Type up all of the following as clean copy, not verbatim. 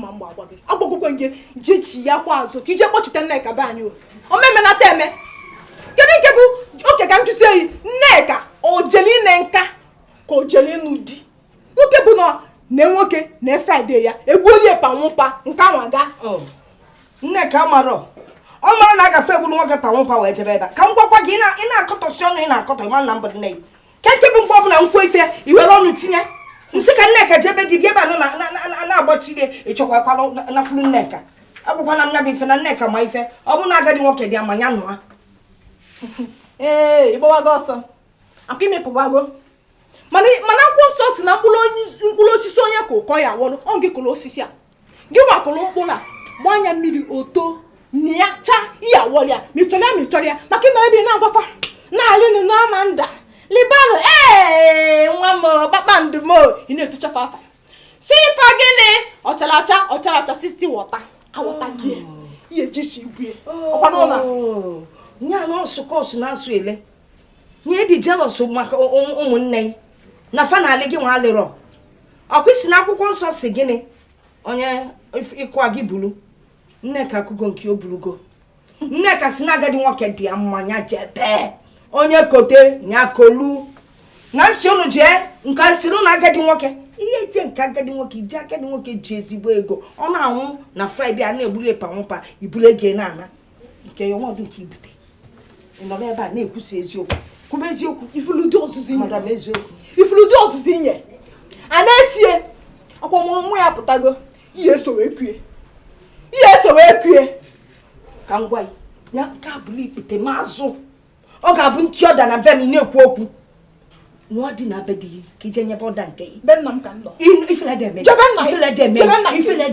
mma mgbe agwa gị agbagokwe nje jechi ya kwa azụ ka ije kpọchite Nneka be anyị o memenata eme kedu nke bụ oke ka m jụzie yi Nneka ojeline nka ka ojelinu di nwoke bụ na nwoke na Friday ya egwu onye panwụpa nka nwaga Nneka amarọ ọ mara na agafe egburu nwoke panwụpa wee jebe ebe ka m gwakwa gị ị na-akọtọsi ọnụ ị na-akọtọ ịma na mbụ nne gị keke bụ mgbe ọbụla nkwo ife iwere ọnụ tinye nsị ka Nneka jebe dibịa ebe anụ na-agbachi gị ịchọkwakwala nakwuru Nneka agwụkwana m ya bụ ife na Nneka ma ife ọ bụ na agadi nwoke dị ama ya nụa ịgbawago ọsọ akwa imepụwago mana akwụkwọ nsọ si na mkpụrụ osisi onye ka ụkọ ya wọrụ ọ gị kụrụ osisi a gị wakụrụ mkpụrụ a gba anya mmiri oto ya cha ihe awọrọ ya mịchọrọ ya maka ịnara ebe na-agwafa na-alịnụ n'ama nda libanụ nwa m kpakpandụ m ị na-etuchafa afa si ifa gịnị ọchara acha sisti wọta awọta gị ihe ji si ibue ọkwa n'ụlọ nye na ọsụ na-asụ ele nye dị jealous maka ụmụnne na fa na-alị gị nwa alịrọ ọkwa isi na akwụkwọ nsọ si gịnị onye ịkwa gị bulu Nneka akụgo nke o burugo Nneka si na agadi nwoke dị ya mma nya jebe onye kote nya kolu na nsi unu jee nke siri na agadi nwoke ihe je nke agadi nwoke ije agadi nwoke ji ezigbo ego ọ na-anwụ na Friday a na-egburu epanwụpa ibulu ego na-ana nke ya ọnọdụ nke ibute ịnọrọ ebe a na-ekwusi eziokwu kwube eziokwu ifuludi ọzụzụ madam eziokwu ifuludi ọzụzụ inye a na-esie ọkwa mụrụ nwa ya pụtago ihe esowe kue ka m gwa ya nke a bụrụ ikpete mazụ ọ ga-abụ ntị ọda na be m na-ekwu okwu nwa dị na be dị ka ije nyebe ọda nke be nna m ka m nọ ifele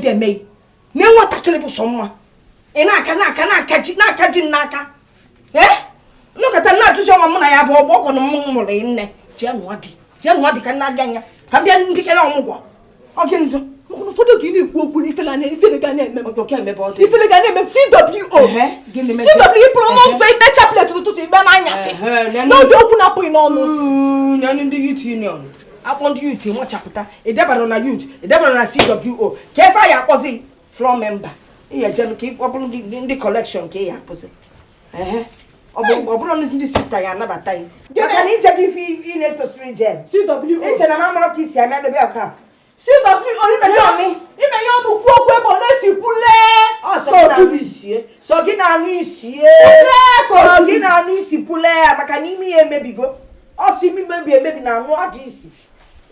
deme na nwatakịrị bụ sọ nwa ị na-aka ji m n'aka nnọkọta na-atụzi ọnwa mụ na ya bụ ọgbọ na m mụrụ nne jee nụọ dị ka nna aga anya ka m bịa ndikere ọmụgwọ ọ gị ndụ ụfọdụ ka ị na-ekwu okwu ifele ga na-eme CWO ịpụrụ n'ụzọ ikpe chaplet n'ụtụtụ ikpe n'anyasị n'oge okwu na-apụghị n'ọnụ ndị youth union akpọ ndị youth nwachapụta edebara na youth edebara na CWO ka efe anyị akpọzi floor member ihe jem ka ọ bụrụ ndị collection ka ihe akpọzi ọ bụrụ ndị sista ya anabata ya maka na ije gị ife ị na-etosiri jem eche na m amara ka isi ame adebe ọkafọ CWO imenye ọnụ kwuo okwu ebe ọ na-esi pule so gị na-anụ isi pule ya maka na ime ya emebigo ọ si imi emebi na anụ ọ dị isi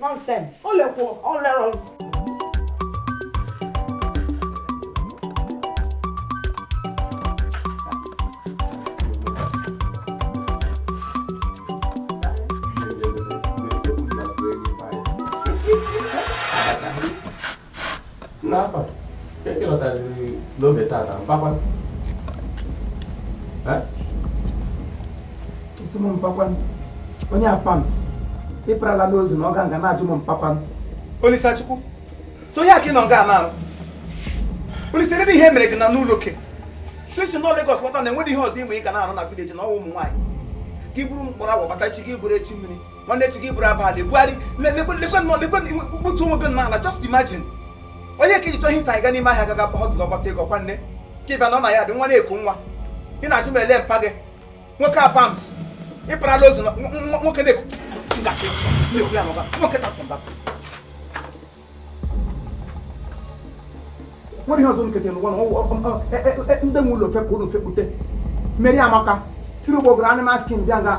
nonsense o lere N'afọ eke lọtaziri n'oge tata mpakwa isi m mpakwa onye apams ịprala n'ozu na ọ ga nga na-ajụ m mpakwa Olisachukwu so ya ka ị nọ nga na-arụ Olise ebe ihe mere gị na n'ụlọ oke so isi nọ Lagos lọta na enweghị ihe ọzọ ịmụ ị ga na-arụ na vileji na ọwa ụmụ nwaanyị gị buru mkpọrọ agwa bata chi gị buru echi mmiri nwanne echi gị buru abalị bugharị lekwe onwe gị n'ala just imagine onye ka iji chọọ ihe ịsa anyị ga n'ime ahịa gaga họzụlụ ọgbata ego kwa nne ka ịbịa nọ na ya dị nwa na-eku nwa ị na-ajụ m ele mpa gị nwoke apams ịparala ozu nwoke na-ekwu ya n'ọga nwoke nwere ihe ọzọ nkete n'ụwa na ndị nwe ụlọ fepụ ụlọ fepụte mmeri amaka firi ụgbọgoro anịmal skin bịa nga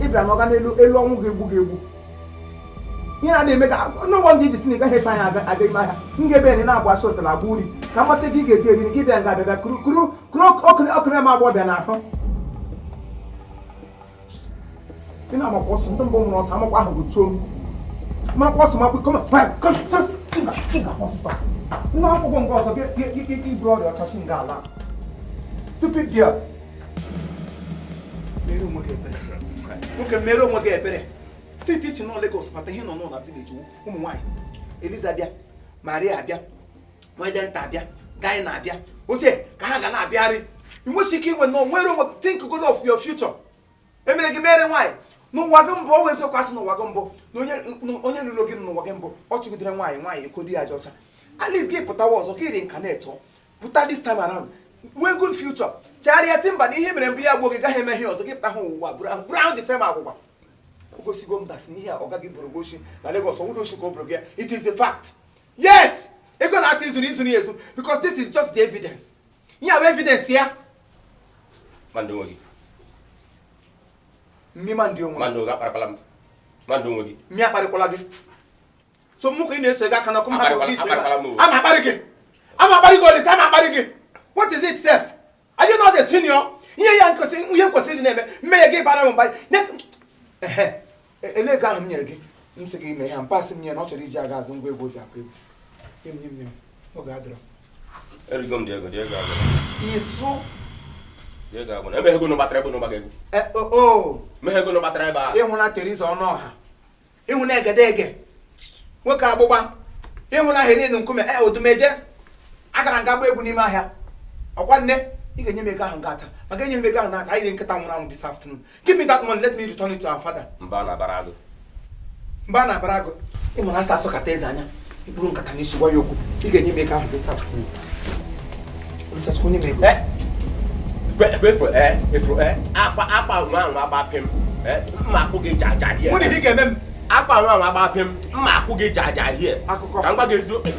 ịbịa n'ọga n'elu ọnwụ ga-egbu ihe na-adị eme ga n'ụgbọ ndị iji si na ị gaghị esi anya aga ime ahịa m ga-ebe enyi na-agba asị ụtara agba uri ka mgbata gị ga-eji eri gị bịa nga abịa kuru ọkụrụ ma agba ọbịa n'ahụ ị na-amakwa ọsọ ndị mbụ mụrụ ọsọ amakwa ahụ bụ chuo marakwa ọsọ makwa nwa akwụkwọ nke ọzọ gị bụrụ ọrịa ọchasị nga ala stupid girl nwoke mere onwe gị ebere sisi isi nọ Lagos mata ihe nọ nọ na village ụmụ nwaanyị Eliza bịa Maria abịa Nwedenta abịa Gai na-abịa oche ka ha ga na-abịarị inwesi ike inwe nọ nwere onwe think good of your future emere gị mere nwaanyị n'ụwa gị mbụ o wezi okwu asị n'ụwa gị mbụ na onye lụrụ gị n'ụwa gị mbụ ọ chụgidere nwaanyị ekodi ya aja ọcha At least give pụta was okay reincarnate. Pụta this time around. We good future. Chari asimba ni him remember ya gbo ga heme here also give ta ho wa brown the same agwa. Ogosi go that ni here oga give promotion. Na Lagos so we don't show go here. It is the fact. Yes. You're going to ask you because this is just the evidence. You have evidence here. Mandungogi. Me mandungogi. Mandunga parapalam. Mandungogi. Me aparikolagi. So muko ine so ga kana come back this. I'm a bariki. I'm a bariki. I'm a bariki. What is it, Seth? Are you not the senior? Here you are you consider name. Me give bana mbai. Ele ga am nyege. Msegi me am pass me na chori ji aga zungu ego ja pe. Yem. Oga adro. Erigom Diego agora. Isso. Diego agora. Ebe hego no batrebo no bagego. Me hego no batreba. Ihu na Teresa ono ha. Ihu na egedege. Nwoke agbụgba. Ihu na here nkume odumeje. Agara nga gba egwu n'ime ahịa. Ọkwa nne, ị ga-enye m ego ahụ ngata. Maka enye m ego ahụ ngata, anyị dị nkịta nwụrụ anwụ this afternoon. Give me that money, let me return it to our father. Mba na barago. Ịmụ na asa asọkata eze anya. Ikpuru nkata n'isi gwa ya okwu. Ị ga-enye m ego ahụ this afternoon. Olisachukwu nye m ego. Akpa nwa agba pim. Mma akwụ gị jaja here. What did he get me? Akpa nwa agba pim. Mma akwụ gị jaja here. Akụkọ. Ka mgba gị eziokwu.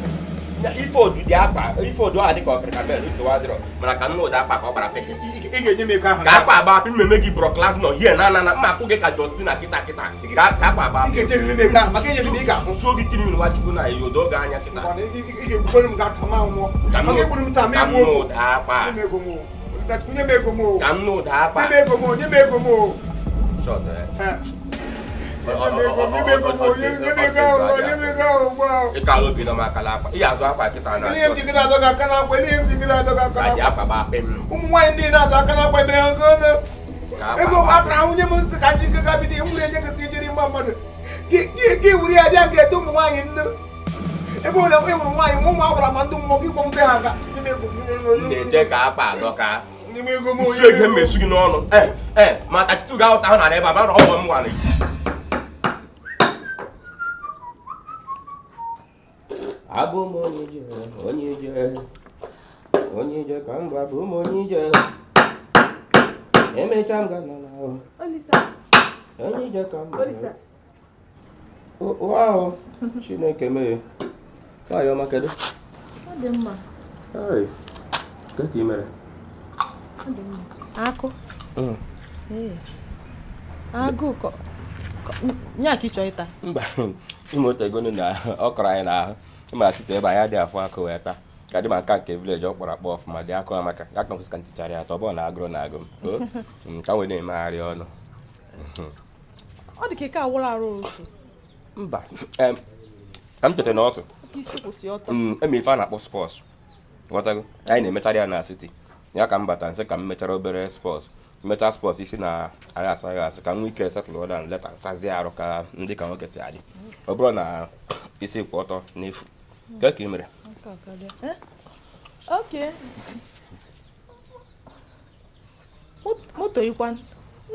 Ife odu dị akpa, ife odu adị ka ọkịrịka bel nsogbu adịrọ. Mana ka nna ụda akpa ka ọ gbara peke. Ị ga-enye m ego ahụ. Ka akpa agba pim mmemme gị bụrụ klas nọ here na mma akwụ gị ka Justina kịta. Ka akpa agba. Ị ga-enye m ego ahụ maka enye m ị ga-ahụ. So gị tiri nwa Chukwu na yodo oge anya kịta. Ị ga-egburu m ga-ata ma nwụọ. Maka egburu m taa ma egbu okwu. Nye m ego m. Olisachukwu nye m ego m. Ka m n'ụda akpa. Nye m ego m. Short ịkala obi nọ maka akpa ị azụ akpa kịta na ihe m ji gị na-adọga aka n'akwa adị akpa gba pem ụmụ nwaanyị ndị na-adọ aka n'akwa mere ha ego atara nwunye m nsị ka ndị ike ga bido nwunye enye gịsị ijiri mma mmadụ gị wuri ya bịa ga-edo ụmụ nwaanyị nne ebe ole e nwụrụ nwaanyị ụmụ agwara ma ndị mmụọ gị kpọnwute ha nga na-eje ka akpa adọka nsi ege mmesu gị n'ọnụ ma tachitu ga awụsa ahụ na ebe a bara ọgwọ m nwanị abụ m onye ije ka m abụ m onye ije emecha m gana n'ahụ onye ije ka m ahụ Chineke mee nwaanyị ọma kedu ka ị mere akụ agụ nya ka ị chọọ ịta mba imoto egonu na ọ kọrọ anyị n'ahụ ịma site ebe anyị dị afọ akụ wee taa ka dị ma nka nke vileji ọ kpọrọ akpọ ọfụma dị akụ amaka ya ka ka ntichara ya atọ bụọ na agụrụ na agụ m ka nwere na-emegharị ọnụ ọ dị ka ike awụrụ arụ otu mba ka m cheta na ọtụ isi kwụsị ọtọ eme ife a na-akpọ spọs ghọtago anyị na-emechara ya na siti ya ka m bata nsị ka m mechara obere spọs mechaa spọs isi na anyị asa ya asị ka m nwee ike setụl ọda leta nsazie arụ ka ndị ka nwoke si adị ọ bụrụ na isi kwụ ọtọ n'efu ka ị mere moto ikwan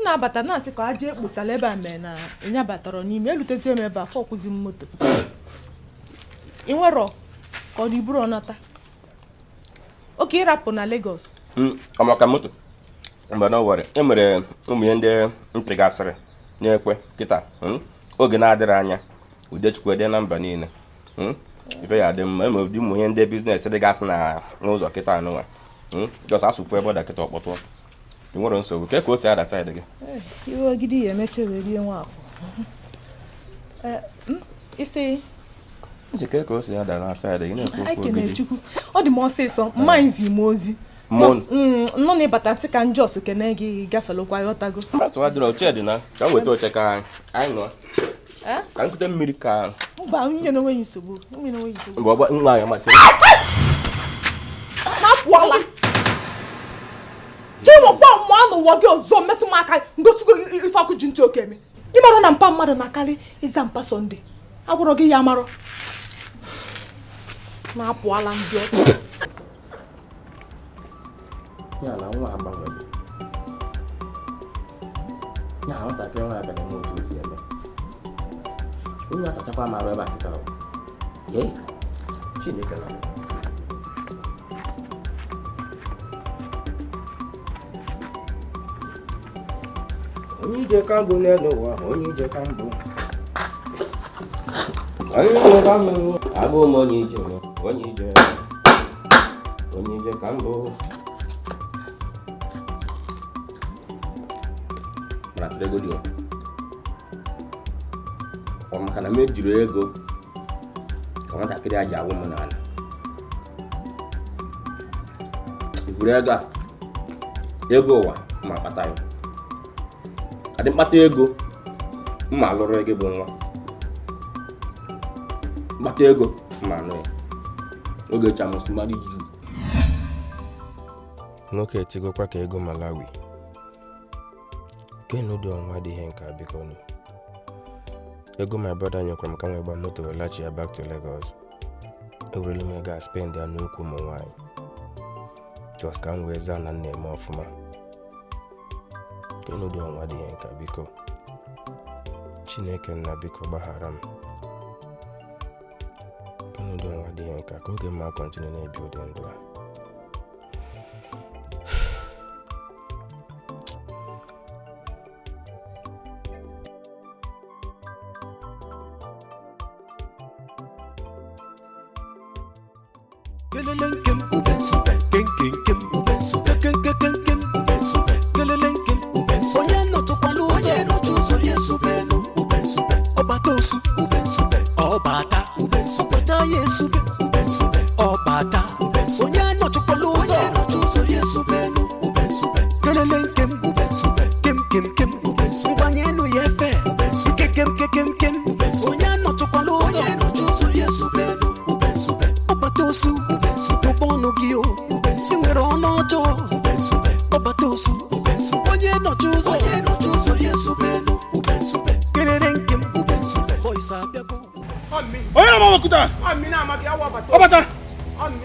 na-abata na-asị ka aja ekpochala ebe a mee na ịnya batara n'ime elutezie m ebe afọ ọkwụzi m moto ị nwere ka ọ dị iburu ọnata oke ịrapụ na Lagos ọmaka moto mgbe na were emere ụmụ ihe ndị mpịgasịrị na-ekwe kịta oge na-adịrị anya Udechukwu dị na mba niile ife ya dị mma eme ụdị ụmụ ihe ndị biznes dịgasị na n'ụzọ kịta anụnwa jọs asụpụ ebe ọ dakịta ọkpọtụọ ị nwere nsogbu ka o si ada saịdị gị iwe ogidi ya emecha wee rie nwa isi njike ka o si ada na saịdị gị na-ekwu okwu ogidi Chukwu ọ dị m ọsịsọ mmaịzi m ozi nọ na ịbata sị ka njọs kene gị gafelụkwa ghọtago asụwadịrị oche dị na ka m weta oche ka anyị nọ ka m kute mmiri ka mba ihe n'onweghị nsogbu mgbe ọgba nwa anyị maka napụọla ka ịwekwa mmụọ n'ụwa gị ọzọ metụ m aka ngosigo ife ọkụ ji ntị oke eme ịmarụ na mpa mmadụ na-akarị ịza mpa Sọnde agwụrọ gị ya marọ na-apụọla ndị ọkụ ya na nwa agbanwere ya nwatakịrị nwa abịa na otu o si eme onye atachakwa marụ ebe a kịtara Chineke na onye ije ka mbụ n'elu ụwa onye ije ka mbụ agụ m onye ije ka mbụ mana tụrụ ego dị ọ maka na m ejiri ego ka nwatakịrị a ji awụ m n'ala iburu ego ụwa ma kpata ya adị mkpata ego mma alụrụ gị bụ nwa mkpata ego mma anụ ya oge chamus mmadụ iju nwoke etigokwa ka ego Malawi kenudu ọnwa dị ihe nka biko nụ ego my brother nyekwara m ka nwe gba moto welachi ya back to Lagos ewurelu m ego a spend ya n'ukwu ụmụ nwaanyị just ka m wee zaa na nna eme ọfụma kenudu ọnwa dị ihe nka biko Chineke nna biko gbaghara m kenudu ọnwa dị ihe nka ka oge mma kọntinu na-ebi ụdị ndụ a Kelelengkem ubensube, kenkengkem ubensube, kenkengkem ubensube, kelelengkem ubensube. Onye nọtụkwala ụzọ, onye nọtụ ụzọ yesubenu ubensube. Ọbatosu ubensube, ọbata ubensube, ọbata yesube ubensube, ọbata ubensube. Onye nọtụkwala ụzọ, onye nọtụ ụzọ yesubenu ubensube. Kelelengkem ubensube, kemkemkem ubensube. Ngwanyenu yefe ubensube, kekemkekemkem ubensube. Onye nọtụkwala ụzọ, onye nọtụ ụzọ yesubenu ubensube. Ọbatosu ọnụ gị o ị nwere ọnụ ọjọọ ọbatosu onye nọchi ụzọ ya esubenu kelere nke m voice abịago onye na mamakuta ọbata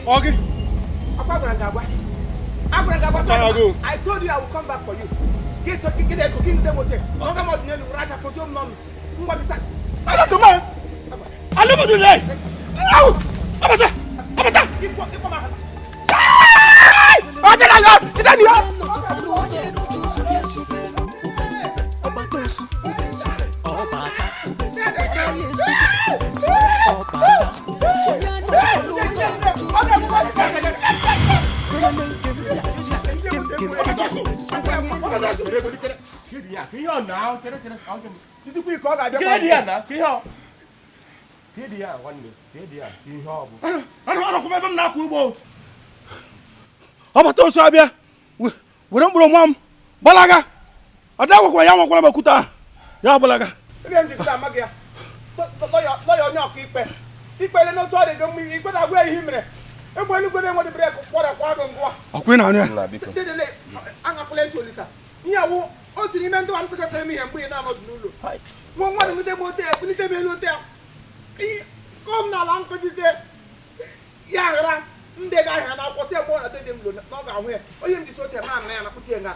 ọ gị I told you I will come back for you. Get the cooking the motel. No come out nearly right for your mom. What is that? I got to man. I live with you today. Ọbata. Ọbata osu abịa were mkpụrụ nwa m gbalaga ọ dị akwụkwọ ya nwakwara makwuta ya gbalaga lọya onye ọka ikpele n'otu ọ dị gị mmiri ikpe na-agwa ihe mere egbe eluigwe na-enwede brek kwọrakwa agụ ngwa ọkwa ị na-anụ ya dedele aṅapụla ntụ olisa ihe awụ otu n'ime ndị nwa m sekọtara m ihe mgbe ị na-anọdụ n'ụlọ nwa nwa dị mute m ote ya bulite m elu ote ya kom n'ala nkụjizie ya ghara ndị ga-ahịa na akwụkwọ si egbe ọ na dede m lo na ọ ga-ahụ ya onye m jisi ote ma na ya na pụta ya nga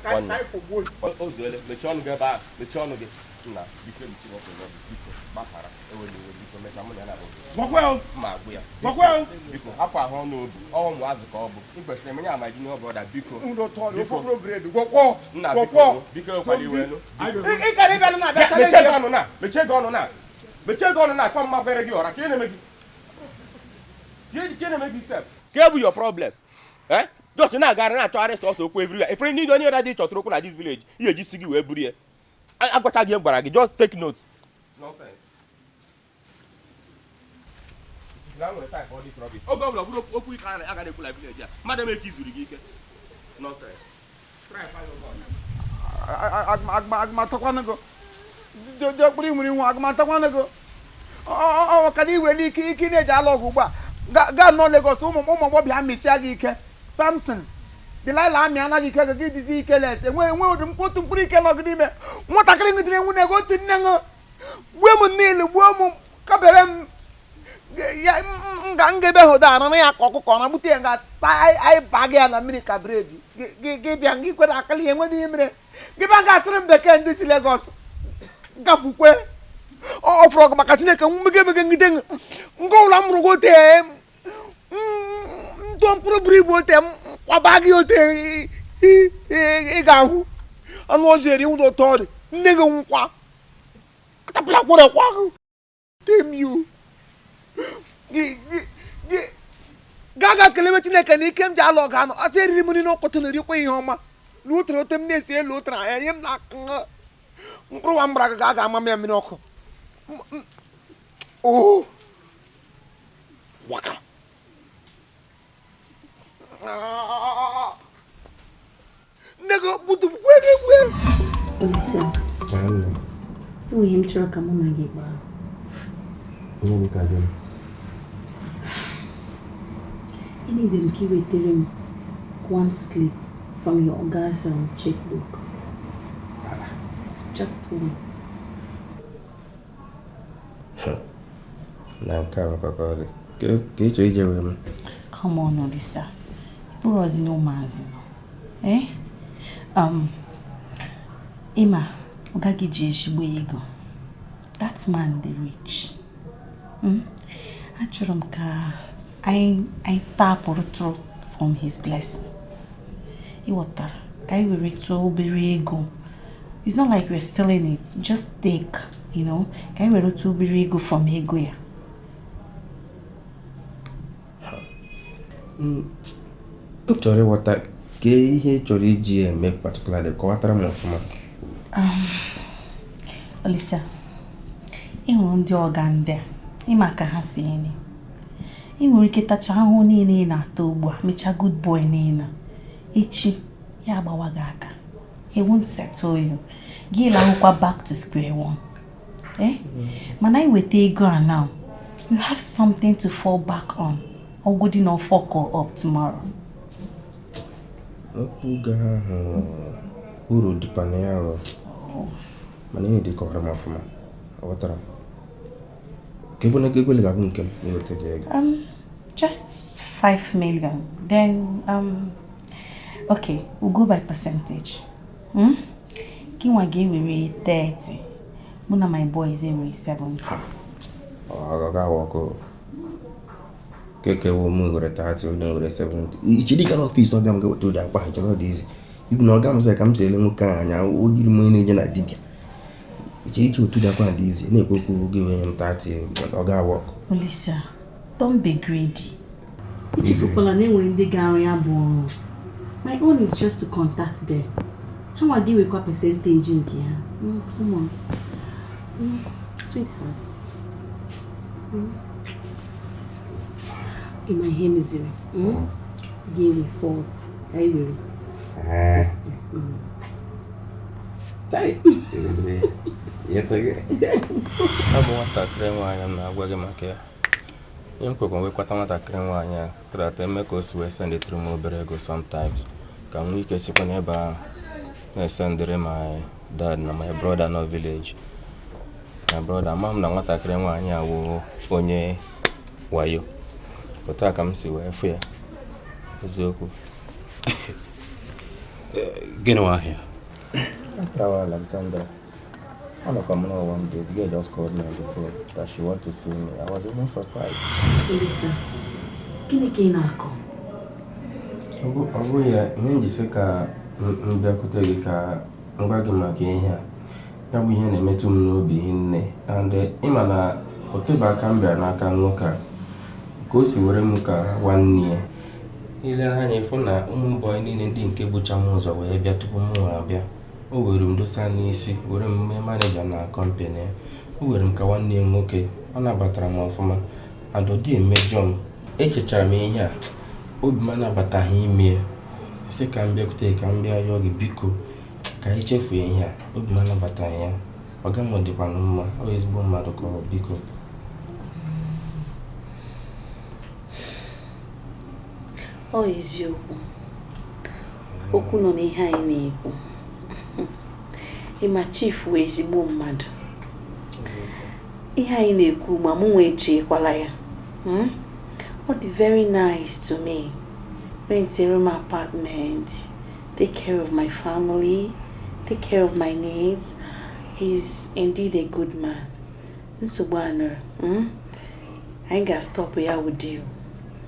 ka ifogbuo ozuele mechie ọnụ gị ebe a mechie ọnụ gị nna biko Chineke nọ biko gbapara ewere iwe biko mecha mụ na ya na ma agwụ ya biko akwa ahụ ọnụ obi ọhụ ụmụazị ka ọ bụ ị kwesịrị menye ama junior brother biko nna biko ekwela iwe elu mechie gị ọnụ na akwa mma bere gị ọra ka ị na-eme gị sef ka bụ your problem just na-agara na-achọgharị sọsọ okwu everywhere ifere ndị onye ọra dị chọtụrụ okwu na this village ihe eji si gị wee buru ya agwacha gị gwara gị just take note nonsense oge ọbụla bụrụ okwu ike agaghị ekwu na village a mmadụ eme ka izuru gị ike nonsense agụmatakwanụgo dị okpuru inwere iwu agụmatakwanụgo ọ ka na iwere ike na-eji ala ọgwụ ugbu a gaa nọ Lagos ụmụ agbọbịa amịchia gị ike Samson Delilah amị anaghị ike gị dizi ike lete enwe ụdị otu mkpụrụ ike nọ gị n'ime nwatakịrị ngidere enwu na ego otu nne ṅụ gbuo m niile gbuo m kabere m nga ebe hụ da na ya ka ọkụkọ na gbute ya nga anyị baa gị ya na mmiri ka breji gị bịa gị kwere akala ihe nwere ihe mere gị bịa nga atụrụ m bekee ndị si Lagos gafukwe ọ fọrọ maka Chineke mmege ngide nke ọbụla m rụgo ote ntụ mkpụrụ buru ibu ote m kwaba gị ote ị ga-ahụ anụ ọzọ eri ụdọ ụtọ ọdị nne gị nkwa katapụla kwere kwa ahụ temiu ga kelewe Chineke na ike m ji alụ ọga anụ asị eriri m nri n'ụkọtụ na erikwa ihe ọma na ụtara ote m na-esi elu ụtara anya nye m na mkpụrụ nwa mbara ga ga-ama m ya mmiri ọkụ waka nne gị butu kwe gị kwe Olisa, enweghị m chọrọ ka mụ na gị gbaa. I need them to waitere m one slip from your Oga's checkbook. Just one. Come on, Olisa. Bro, no man's eh? Ima, Ogagi Jeshbo ego. That man, the rich. Actually, I tap or throw from his blessing. He water. Kai we reach to obere ego. It's not like we're stealing it. Just take, you know. Kai we reach to obere ego from ego ya. Chori water. Ke ihe chori iji make particularly ko watara mo fuma. Olisa. Ịhụrụ ndị ọga ndị a, ịma ka ha si ene. Ị nwere ike tacha ahụ niile na-ata ugbu a, mecha good boy niile. Echi ya agbawa gị aka. He won't settle you. Gị lahụkwa back to square one. Mana ị weta ego a now, you have something to fall back on. Or good enough fuck up tomorrow. Opuga uru dipana ya. Mana ihe dị ka ọhara ma fuma. Awatara. Just 5 million. Then, okay, we'll go by percentage. Kinwa gave away 30. One of my boys away 70. Oh, I walk. Keke will move with a 30 or 70. Each legal office or go to that part of this. You know, Gams like I'm saying, can I would you manage in a dibia? To the point easy, never give him 30 or work. Olisa, don't be greedy. If people are in the area, my own is just to contact them. How I give a percentage in here? Come on, sweethearts. In my hemisphere, give me 40. I will 60. Abu nwatakịrị nwaanyị na-agwa gị maka ya. Ihe m kwekwa nwekwata nwatakịrị nwaanyị a tụrata eme ka o si wee send through m obere ego sometimes ka m nwee ike sikwa n'ebe ahụ na-esendịrị my dad na my brother no village. My brother ama m na nwatakịrị nwaanyị a wụ onye wayo. Otu a ka m si wee fụ ya eziokwu. Gịnị nwa ahịa? Alexandra. I don't come one day. The girl just called me on the phone that she wants to see me. I was even surprised. Listen, can you go? Obu ya ihe njise ka mbịakwute gị ka ngwa gị maka ihe a. Ya bụ ihe na-emetụ m n'obi hinne. And ịma na otebe aka m bịara n'aka nwoke a ka o si were m ka nwanne ya. Ile anya ịfụ na ụmụ boy niile ndị nke bucha m ụzọ wee bịa tupu m abịa. O were m dosa n'isi, were m mee manager na company ya. O were m ka nwanne ya nwoke, ọ nabatara m ọfụma. Adọdị emejọ m. Echechara m ihe a. Obi m anabataghị ime. Sị ka m bịakwute ka m bịa yọọ gị biko ka anyị chefuo ihe a. Obi m anabataghị ya. Ọ ga m dịkwa mma. Ọ ezigbo mmadụ ka ọ biko. Ọ eziokwu. Okwu nọ n'ihe anyị na-ekwu. Ịma chief wee ezigbo mmadụ. Ihe anyị na-ekwu ma mụ wee chekwala ya. Ọ dị very nice to me. Rent a room apartment, take care of my family, take care of my needs. He's indeed a good man. Nsogbu I ain't gonna stop here with you.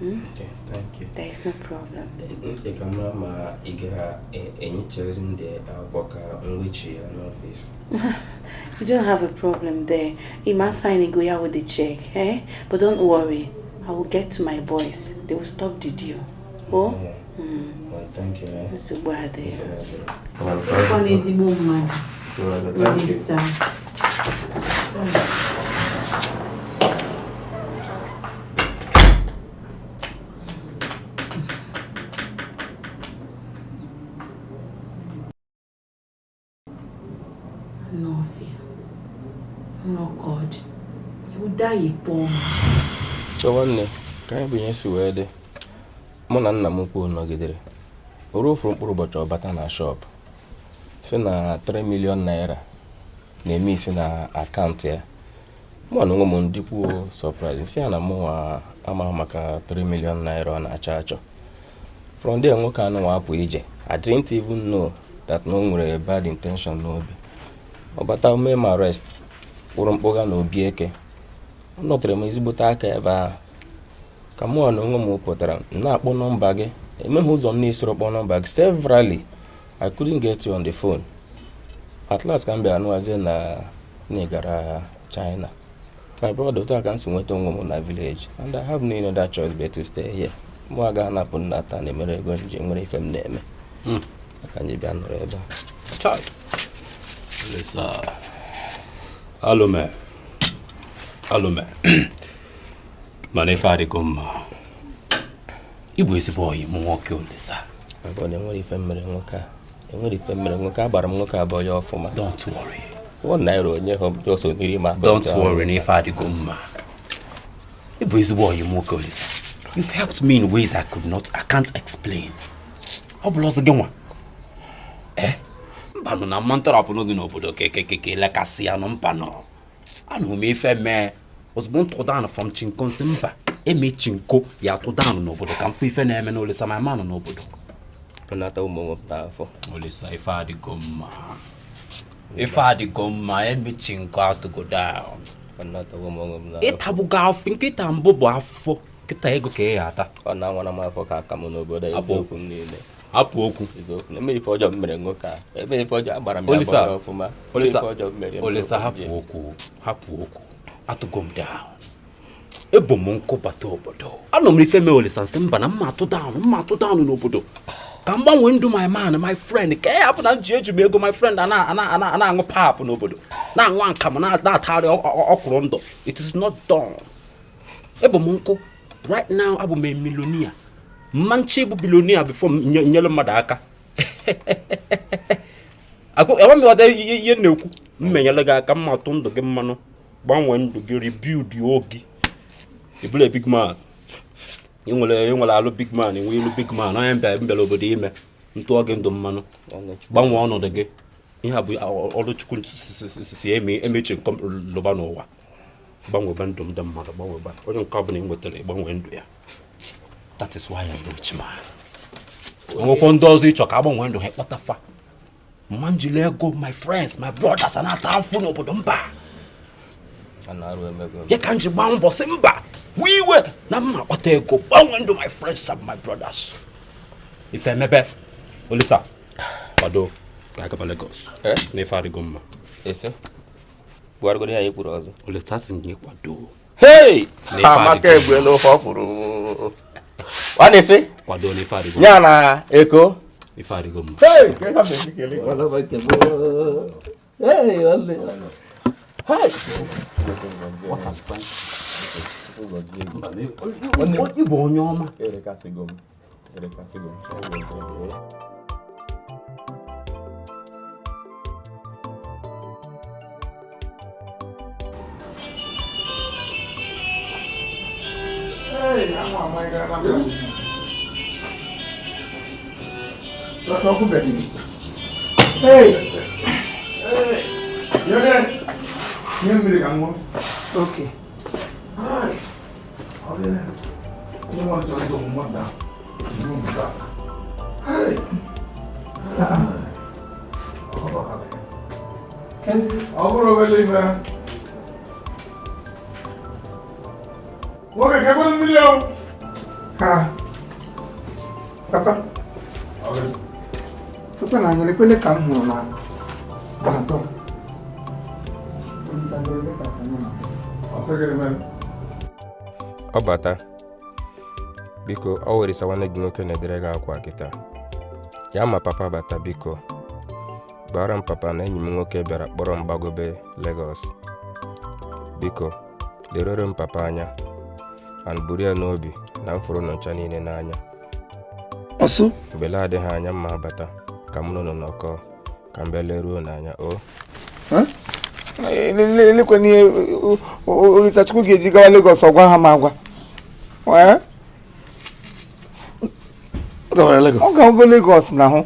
Okay, thank you. There is no problem. Mr. Kamara, you get any chairs in the work on which you are office. You don't have a problem there. You must sign and go here with the check, eh? But don't worry. I will get to my boys. They will stop the deal. Oh? Yeah. Well, thank you. Nsogbu Thank One easy movement. you. No fear. No God. You will die poor. Nwanne ka anyị bụ ihe si wee dị mụ na nna m kwuo nọgidere o ruo ofu mkpụrụ ụbọchị ọbata na shop si na 3 million naira na-eme isi na akaụntụ ya mụ na onwe m ndị kwuo surprise si ya na mụ ama maka 3 million naira ọ na-achọ achọ from there nwoke anụ apụ ije. I didn't even know that no nwere bad intention n'obi. Ọbata mee m arrest kpụrụ mkpụga na obi eke. Ọ nọtere m ezigbote aka ebe ahụ ka mụ na onwe m pụtara na-akpọ nọmba gị emeghị ụzọ m na-esoro kpọ nọmba gị severally. I couldn't get you on the phone. At last ka m bịara nụwazie na ị gara China. My brother otu aka m si nweta onwe m na village and I have no other choice but to stay here. Mụ agaghị anapụ nna taa na-emere ego nje nwere ife m na-eme aka anyị bịa nọrọ ebe a. Lisa. Hello, man. Mana ife adịgo mma. Igbo ezigbo oyi mụ nwoke Olisa. Abụọ enwere ife mmere nwoke a. Enwere ife mmere nwoke a gbara m nwoke abụọ ya ọfụma. Don't worry. One naira onye ha just oniri ma. Don't worry na ife adịgo mma. Igbo ezigbo oyi mụ nwoke Olisa. You've helped me in ways I can't explain. Ọ bụla ọzọ gị nwa. Mpanụ na mma ntọrapụ n'oge n'obodo kekekeke lekasị ya nọ mpanụ. Anụ m ife mee ozugbo ntụdanụ from chinko nsị mba eme chinko ya tụdanụ n'obodo ka mfụ ife na-eme n'Olisa ma manụ n'obodo. Nata ụmụ n'afọ. Olisa ife adịgo mma eme chinko atụgo down. Nata ụmụ n'afọ. Ịtabugo afọ nkịta mbụ bụ afọ kịta ego ka ị ata. Ọ na-anwa na m afọ ka aka m n'obodo eziokwu m niile. Hapụ okwu. Eme ife ọjọọ mere nwoke a. Ebe ife ọjọọ agbara m ya gbara ọfụma. Olisa hapụ okwu. Atụgo m down. Ebo m nkụ bata obodo. Anọ m ife mee Olisa nsị mba na mma atụ down n'obodo. Ka m gbanwee ndụ my man, my friend. Ka ya hapụ na eji m ego my friend na-aṅụ pap n'obodo. Na-aṅụ akamụ na-atagharị ọkwụrụ ndụ. It is not done. Ebo m nkụ. Right now abụ m millionaire. Manchi bụ billionaire before nyere mmadụ aka. Ewa m wada ihe na-ekwu mmenyere gị aka mma atụ ndụ gị mmanụ gbanwee ndụ gị rebuild ogi. Ibule big man. Ị nwere alụ big man, enwe ilu big man. Onye mbịara obodo ime ntụọ gị ndụ mmanụ gbanwee ọnọdụ gị. Ihe a bụ ọrụ Chukwu si emechi nke lụba n'ụwa. Gbanwebe ndụ ndị mmadụ gbanwebe onye nke ọbụla ị nwetara gbanwee ndụ ya. That is why I'm rich man. Nwekwa ndị ọzọ ịchọ ka agbanwee ndụ ha kpọtafa. Mma njili ego my friends, my brothers na-ata afụ n'obodo mba. Ya ka nji gbaa mbọ sị mba wiwe na mma kpata ego gbanwee ndụ my friends and my brothers. Ife emebe Olisa kwado ka agaba Lagos. Na ife adịgo mma. Ese gwargoro ya ekwuru ọzọ. Olisa sị nye kwado. Hey! Amaka egwe n'ofe ọkwụrụ. Wanisi? Kwado na ife adịgo. Nya na eko. Ife adịgo mma. Hey! Hey, wale. Hey! Igbo onye ọma. Hey, I'm on my God. Hey, you're there. Okay. Hi. How are you? You want to go home now? Hey. I'll go over there, man. Nwoke ka ebe mmiri o. Ha. Papa. Papa na anyere kwele ka m hụrụ na bato. Obata, biko ọ were isa nwanne gị nwoke na-edere gị akwa kịta. Ya ma papa bata biko. Gbara m papa na enyi m nwoke bịara kpọrọ m gbagobe Lagos. Biko, lerere m papa anya. And buru ya n'obi na m fụrụ nọcha niile n'anya. Ọsụ? Mgbele adịghị anya mma bata ka m nọ n'ọkọ ka m bịa leruo n'anya o. Elekwe n'ihe Orisachukwu ga-eji gawa Lagos ọgwa ha ma agwa. Ọ ga-agwa Lagos na hụ.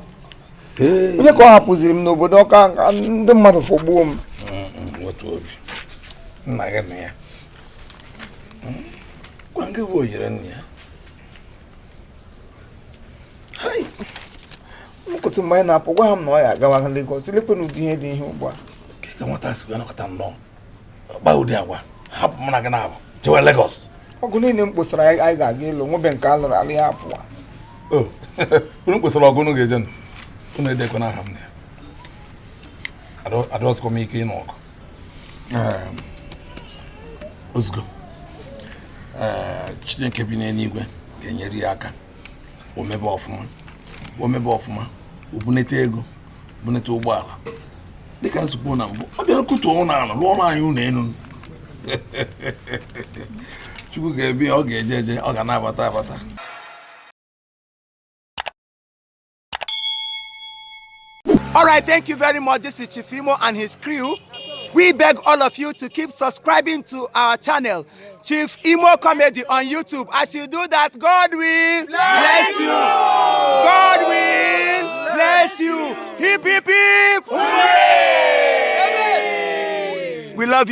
Onye ka ọ hapụziri m n'obodo ọka ndị mmadụ fọgbuo m. Otu obi nna gị na ya gwa nke bụ oyire nna ya. Mkụtụ mgbe anyị na-apụ gwa ha m na ọ ya agawa Lagos. Elekwe na ụdị ihe dị ihe ugbu a. Ka nwata si wee nọkọta nnọọ gba ụdị agwa hapụ mụ na gị na-abụ jewe Lagos. Ọgụ niile m kposara anyị ga-aga ịlụ nwebe nke a lụrụ alụ ya apụwa. Unu kposara ọgụ unu ga-eje unu edekọ n'aha m na ya adọzikwa m ike ịnụ ọgụ ozugbo Chineke bi n'eluigwe ga-enyere ya aka o mebe ọfụma obunete ego bunete ụgbọala dịka nsogbu na mbụ ọ bịara kutu ọnwụ n'ala lụọ ọrụ anyị ụlọ elu Chukwu ga-ebi ọ ga-eje ọ ga na-abata abata. All right, thank you very much. This is Chief Imo and his crew. We beg all of you to keep subscribing to our channel, Chief Imo Comedy on YouTube. As you do that, God will bless you. God will bless you. Hip, hip, hip. Hooray! We love you.